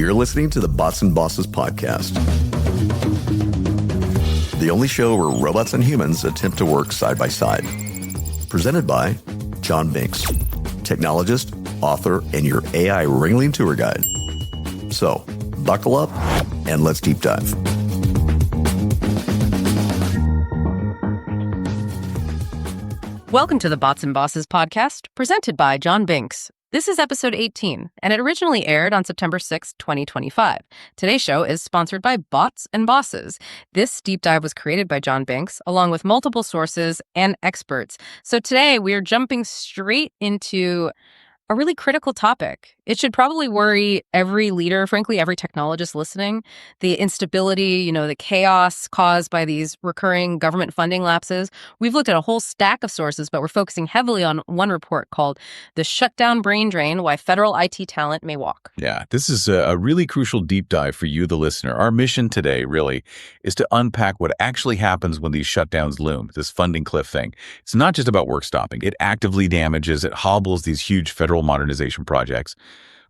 You're listening to the Bots and Bosses podcast, the only show where robots and humans attempt to work side by side. Presented by John Binks, technologist, author, and your AI ringling tour guide. So, buckle up and let's deep dive. Welcome to the Bots and Bosses podcast, presented by John Binks. This is episode 18, and it originally aired on September 6, 2025. Today's show is sponsored by Bots and Bosses. This deep dive was created by John Binks, along with multiple sources and experts. So today, we are jumping straight into a really critical topic. It should probably worry every leader, frankly, every technologist listening. The instability, the chaos caused by these recurring government funding lapses. We've looked at a whole stack of sources, but we're focusing heavily on one report called The Shutdown Brain Drain, Why Federal IT Talent May Walk. Yeah, this is a really crucial deep dive for you, the listener. Our mission today, really, is to unpack what actually happens when these shutdowns loom, this funding cliff thing. It's not just about work stopping. It actively damages, it hobbles these huge federal modernization projects.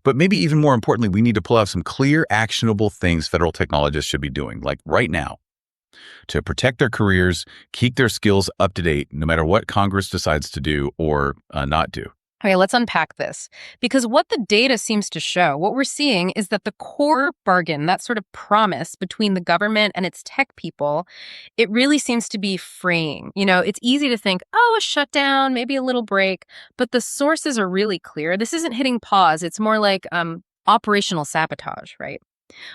But maybe even more importantly, we need to pull out some clear, actionable things federal technologists should be doing, like right now, to protect their careers, keep their skills up to date, no matter what Congress decides to do or not do. Okay, let's unpack this. Because what the data seems to show, what we're seeing is that the core bargain, that sort of promise between the government and its tech people, it really seems to be fraying. It's easy to think, a shutdown, maybe a little break, but the sources are really clear. This isn't hitting pause. It's more like operational sabotage, right?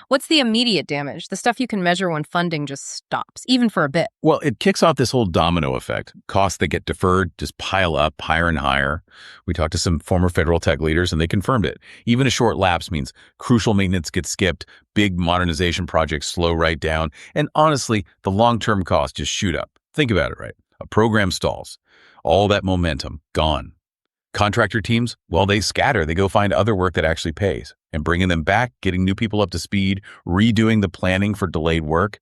What's the immediate damage? The stuff you can measure when funding just stops, even for a bit. Well, it kicks off this whole domino effect. Costs that get deferred just pile up higher and higher. We talked to some former federal tech leaders and they confirmed it. Even a short lapse means crucial maintenance gets skipped, big modernization projects slow right down, and honestly, the long-term costs just shoot up. Think about it, right? A program stalls. All that momentum, gone. Contractor teams, well, they scatter. They go find other work that actually pays. And bringing them back, getting new people up to speed, redoing the planning for delayed work.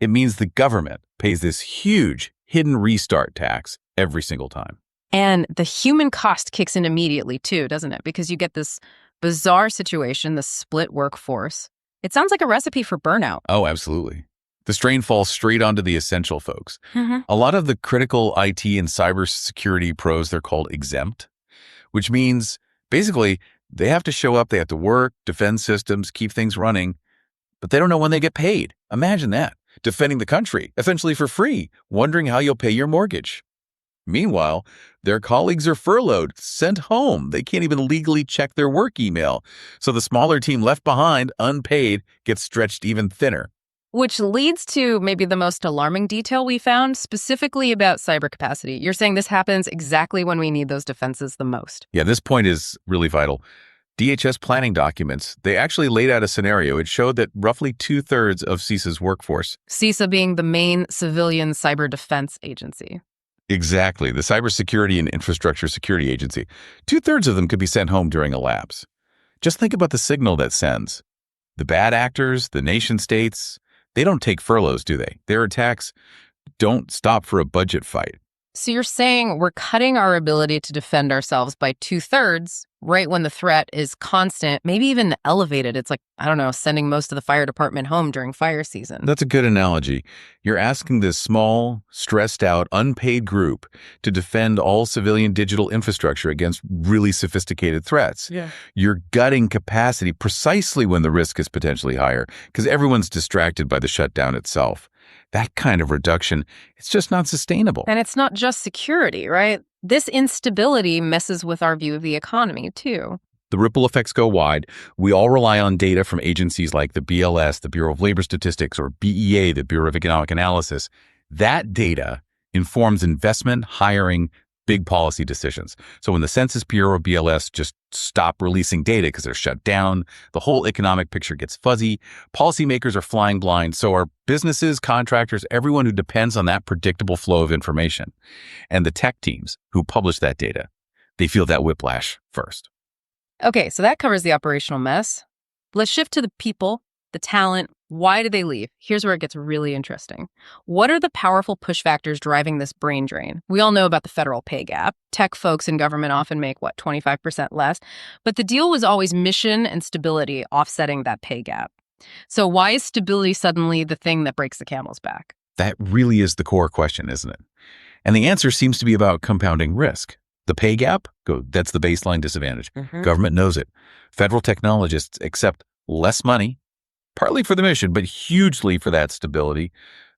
It means the government pays this huge hidden restart tax every single time. And the human cost kicks in immediately too, doesn't it? Because you get this bizarre situation, the split workforce. It sounds like a recipe for burnout. Oh, absolutely. The strain falls straight onto the essential folks. Mm-hmm. A lot of the critical IT and cybersecurity pros, they're called exempt, which means basically they have to show up, they have to work, defend systems, keep things running, but they don't know when they get paid. Imagine that. Defending the country, essentially for free, wondering how you'll pay your mortgage. Meanwhile, their colleagues are furloughed, sent home. They can't even legally check their work email. So the smaller team left behind, unpaid, gets stretched even thinner. Which leads to maybe the most alarming detail we found, specifically about cyber capacity. You're saying this happens exactly when we need those defenses the most. Yeah, this point is really vital. DHS planning documents, they actually laid out a scenario. It showed that roughly 2/3 of CISA's workforce. CISA being the main civilian cyber defense agency. Exactly, the Cybersecurity and Infrastructure Security Agency. 2/3 of them could be sent home during a lapse. Just think about the signal that sends. The bad actors, the nation states, they don't take furloughs, do they? Their attacks don't stop for a budget fight. So you're saying we're cutting our ability to defend ourselves by 2/3 right when the threat is constant, maybe even elevated. It's like, sending most of the fire department home during fire season. That's a good analogy. You're asking this small, stressed out, unpaid group to defend all civilian digital infrastructure against really sophisticated threats. Yeah. You're gutting capacity precisely when the risk is potentially higher because everyone's distracted by the shutdown itself. That kind of reduction, it's just not sustainable. And it's not just security, right? This instability messes with our view of the economy, too. The ripple effects go wide. We all rely on data from agencies like the BLS, the Bureau of Labor Statistics, or BEA, the Bureau of Economic Analysis. That data informs investment, hiring, big policy decisions. So when the Census Bureau or BLS just stop releasing data because they're shut down, the whole economic picture gets fuzzy. Policymakers are flying blind. So are businesses, contractors, everyone who depends on that predictable flow of information. And the tech teams who publish that data, they feel that whiplash first. Okay, so that covers the operational mess. Let's shift to the people, the talent, Why did they leave? Here's where it gets really interesting. What are the powerful push factors driving this brain drain? We all know about the federal pay gap. Tech folks in government often make, 25% less? But the deal was always mission and stability offsetting that pay gap. So why is stability suddenly the thing that breaks the camel's back? That really is the core question, isn't it? And the answer seems to be about compounding risk. The pay gap, that's the baseline disadvantage. Government knows it. Federal technologists accept less money, partly for the mission, but hugely for that stability,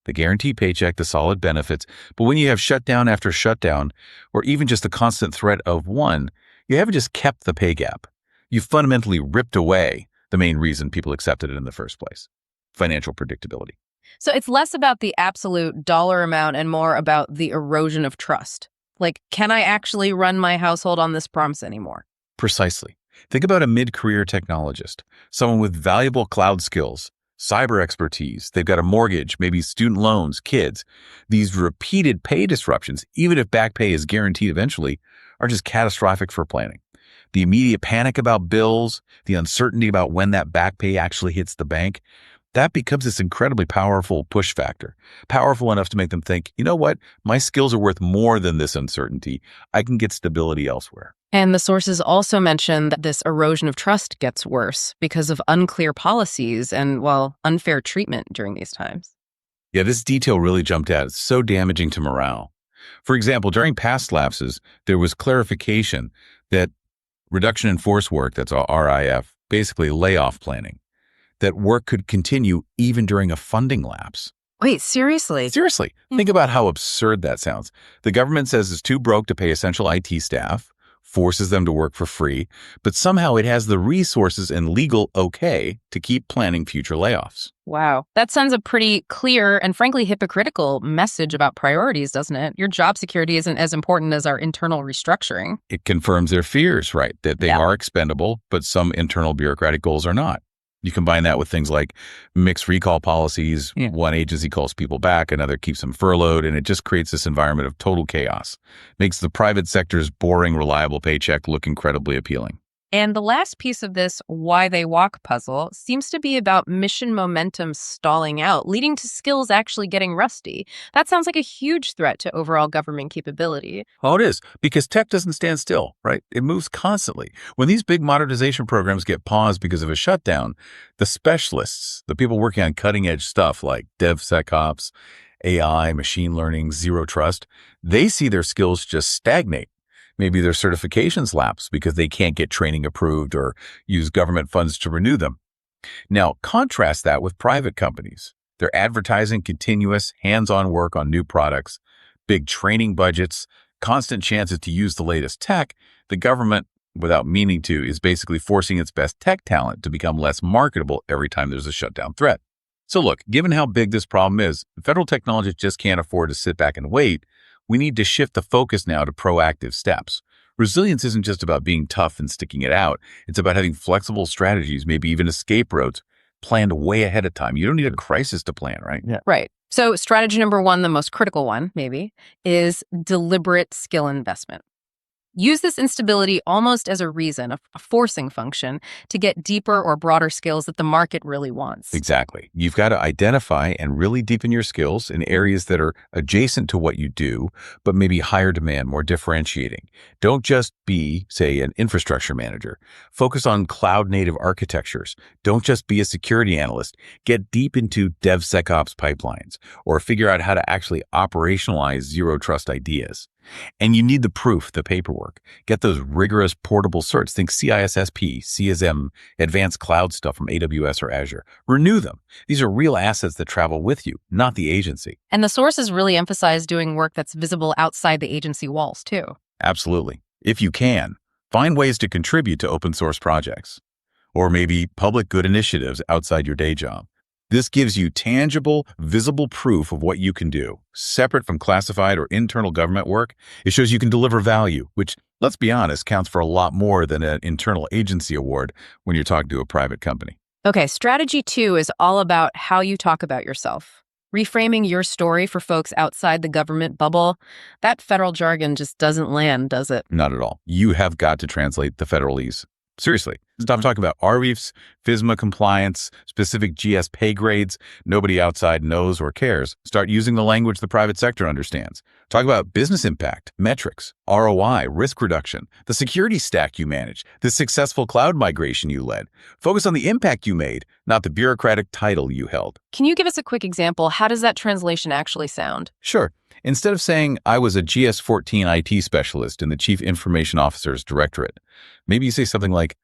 the guaranteed paycheck, the solid benefits. But when you have shutdown after shutdown, or even just the constant threat of one, you haven't just kept the pay gap. You fundamentally ripped away the main reason people accepted it in the first place, financial predictability. So it's less about the absolute dollar amount and more about the erosion of trust. Like, can I actually run my household on this promise anymore? Precisely. Think about a mid-career technologist, someone with valuable cloud skills, cyber expertise. They've got a mortgage, maybe student loans, kids. These repeated pay disruptions, even if back pay is guaranteed eventually, are just catastrophic for planning. The immediate panic about bills, the uncertainty about when that back pay actually hits the bank, that becomes this incredibly powerful push factor, powerful enough to make them think, you know what, my skills are worth more than this uncertainty. I can get stability elsewhere. And the sources also mention that this erosion of trust gets worse because of unclear policies and, unfair treatment during these times. Yeah, this detail really jumped out. It's so damaging to morale. For example, during past lapses, there was clarification that reduction in force work, that's RIF, basically layoff planning, that work could continue even during a funding lapse. Wait, seriously? Seriously. Think about how absurd that sounds. The government says it's too broke to pay essential IT staff, forces them to work for free, but somehow it has the resources and legal okay to keep planning future layoffs. Wow. That sends a pretty clear and frankly hypocritical message about priorities, doesn't it? Your job security isn't as important as our internal restructuring. It confirms their fears, right? That they are expendable, but some internal bureaucratic goals are not. You combine that with things like mixed recall policies. One agency calls people back, another keeps them furloughed, and it just creates this environment of total chaos. Makes the private sector's boring, reliable paycheck look incredibly appealing. And the last piece of this why they walk puzzle seems to be about mission momentum stalling out, leading to skills actually getting rusty. That sounds like a huge threat to overall government capability. Oh, it is, because tech doesn't stand still, right? It moves constantly. When these big modernization programs get paused because of a shutdown, the specialists, the people working on cutting-edge stuff like DevSecOps, AI, machine learning, zero trust, they see their skills just stagnate. Maybe their certifications lapse because they can't get training approved or use government funds to renew them. Now, contrast that with private companies. They're advertising continuous, hands-on work on new products, big training budgets, constant chances to use the latest tech. The government, without meaning to, is basically forcing its best tech talent to become less marketable every time there's a shutdown threat. So look, given how big this problem is, federal technologists just can't afford to sit back and wait. We need to shift the focus now to proactive steps. Resilience isn't just about being tough and sticking it out. It's about having flexible strategies, maybe even escape routes, planned way ahead of time. You don't need a crisis to plan, right? Yeah. Right. So strategy number one, the most critical one, maybe, is deliberate skill investment. Use this instability almost as a reason, a forcing function, to get deeper or broader skills that the market really wants. Exactly. You've got to identify and really deepen your skills in areas that are adjacent to what you do, but maybe higher demand, more differentiating. Don't just be, say, an infrastructure manager. Focus on cloud-native architectures. Don't just be a security analyst. Get deep into DevSecOps pipelines, or figure out how to actually operationalize zero-trust ideas. And you need the proof, the paperwork. Get those rigorous portable certs. Think CISSP, CSM, advanced cloud stuff from AWS or Azure. Renew them. These are real assets that travel with you, not the agency. And the sources really emphasize doing work that's visible outside the agency walls, too. Absolutely. If you can, find ways to contribute to open source projects, or maybe public good initiatives outside your day job. This gives you tangible, visible proof of what you can do, separate from classified or internal government work. It shows you can deliver value, which, let's be honest, counts for a lot more than an internal agency award when you're talking to a private company. Okay, strategy 2 is all about how you talk about yourself. Reframing your story for folks outside the government bubble, that federal jargon just doesn't land, does it? Not at all. You have got to translate the federalese. Seriously, Stop talking about REEFs, FSMA compliance, specific GS pay grades nobody outside knows or cares. Start using the language the private sector understands. Talk about business impact, metrics, ROI, risk reduction, the security stack you manage, the successful cloud migration you led. Focus on the impact you made, not the bureaucratic title you held. Can you give us a quick example? How does that translation actually sound? Sure. Instead of saying, I was a GS-14 IT specialist in the Chief Information Officer's Directorate, maybe you say something like,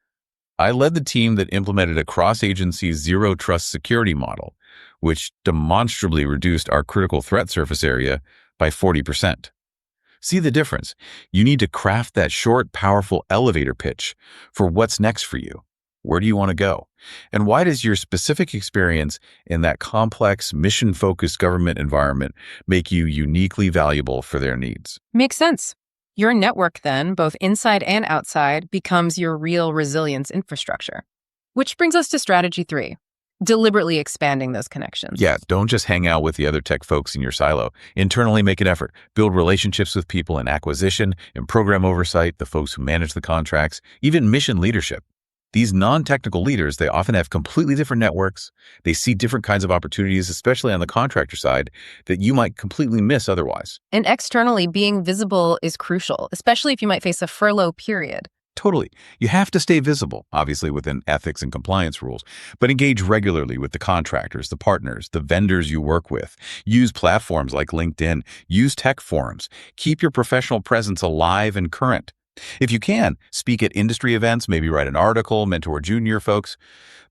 I led the team that implemented a cross-agency zero-trust security model, which demonstrably reduced our critical threat surface area by 40%. See the difference? You need to craft that short, powerful elevator pitch for what's next for you. Where do you want to go? And why does your specific experience in that complex, mission-focused government environment make you uniquely valuable for their needs? Makes sense. Your network then, both inside and outside, becomes your real resilience infrastructure. Which brings us to strategy 3, deliberately expanding those connections. Yeah, don't just hang out with the other tech folks in your silo. Internally make an effort. Build relationships with people in acquisition, in program oversight, the folks who manage the contracts, even mission leadership. These non-technical leaders, they often have completely different networks. They see different kinds of opportunities, especially on the contractor side, that you might completely miss otherwise. And externally, being visible is crucial, especially if you might face a furlough period. Totally. You have to stay visible, obviously within ethics and compliance rules, but engage regularly with the contractors, the partners, the vendors you work with. Use platforms like LinkedIn. Use tech forums. Keep your professional presence alive and current. If you can, speak at industry events, maybe write an article, mentor junior folks.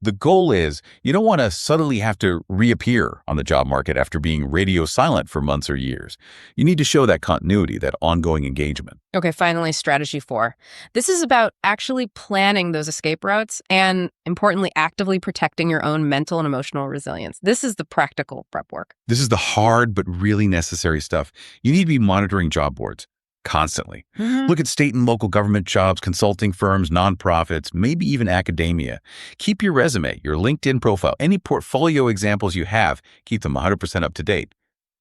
The goal is you don't want to suddenly have to reappear on the job market after being radio silent for months or years. You need to show that continuity, that ongoing engagement. Okay, finally, strategy 4. This is about actually planning those escape routes and, importantly, actively protecting your own mental and emotional resilience. This is the practical prep work. This is the hard but really necessary stuff. You need to be monitoring job boards constantly. Look at state and local government jobs, consulting firms, nonprofits, maybe even academia. Keep your resume, your LinkedIn profile, any portfolio examples you have, keep them 100% up to date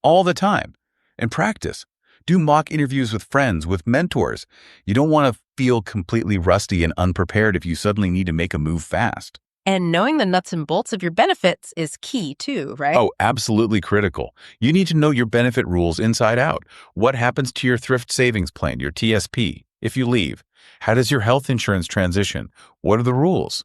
all the time. And practice. Do mock interviews with friends, with mentors. You don't want to feel completely rusty and unprepared if you suddenly need to make a move fast. And knowing the nuts and bolts of your benefits is key too, right? Oh, absolutely critical. You need to know your benefit rules inside out. What happens to your thrift savings plan, your TSP, if you leave? How does your health insurance transition? What are the rules?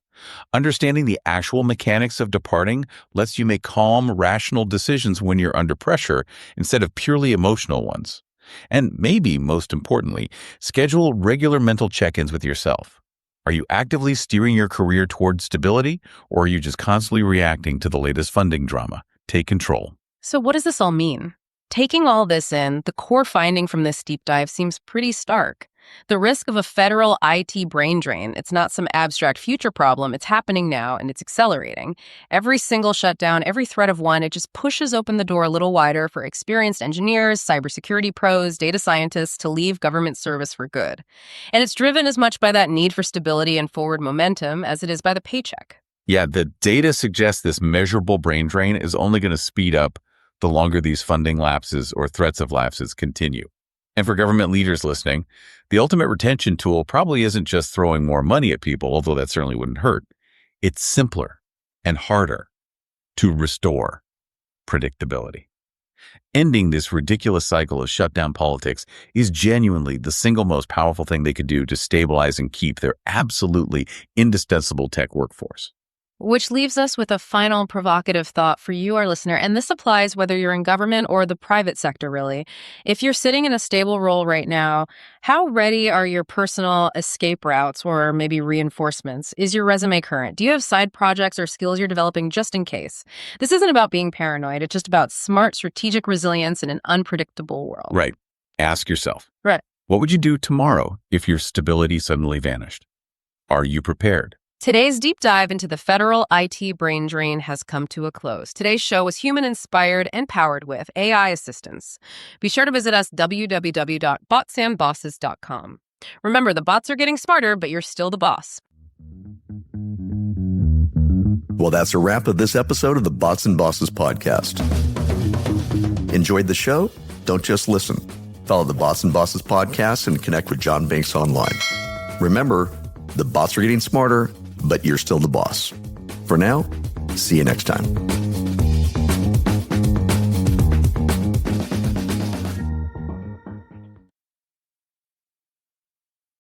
Understanding the actual mechanics of departing lets you make calm, rational decisions when you're under pressure instead of purely emotional ones. And maybe, most importantly, schedule regular mental check-ins with yourself. Are you actively steering your career towards stability, or are you just constantly reacting to the latest funding drama? Take control. So what does this all mean? Taking all this in, the core finding from this deep dive seems pretty stark. The risk of a federal IT brain drain, it's not some abstract future problem. It's happening now, and it's accelerating. Every single shutdown, every threat of one, it just pushes open the door a little wider for experienced engineers, cybersecurity pros, data scientists to leave government service for good. And it's driven as much by that need for stability and forward momentum as it is by the paycheck. Yeah, the data suggests this measurable brain drain is only going to speed up the longer these funding lapses or threats of lapses continue. And for government leaders listening, the ultimate retention tool probably isn't just throwing more money at people, although that certainly wouldn't hurt. It's simpler and harder to restore predictability. Ending this ridiculous cycle of shutdown politics is genuinely the single most powerful thing they could do to stabilize and keep their absolutely indispensable tech workforce. Which leaves us with a final provocative thought for you, our listener, and this applies whether you're in government or the private sector, really. If you're sitting in a stable role right now, how ready are your personal escape routes or maybe reinforcements? Is your resume current? Do you have side projects or skills you're developing just in case? This isn't about being paranoid. It's just about smart, strategic resilience in an unpredictable world. Right. Ask yourself, Right. what would you do tomorrow if your stability suddenly vanished? Are you prepared? Today's deep dive into the federal IT brain drain has come to a close. Today's show was human-inspired and powered with AI assistance. Be sure to visit us www.botsandbosses.com. Remember, the bots are getting smarter, but you're still the boss. Well, that's a wrap of this episode of the Bots and Bosses podcast. Enjoyed the show? Don't just listen. Follow the Bots and Bosses podcast and connect with John Binks online. Remember, the bots are getting smarter, but you're still the boss. For now, see you next time.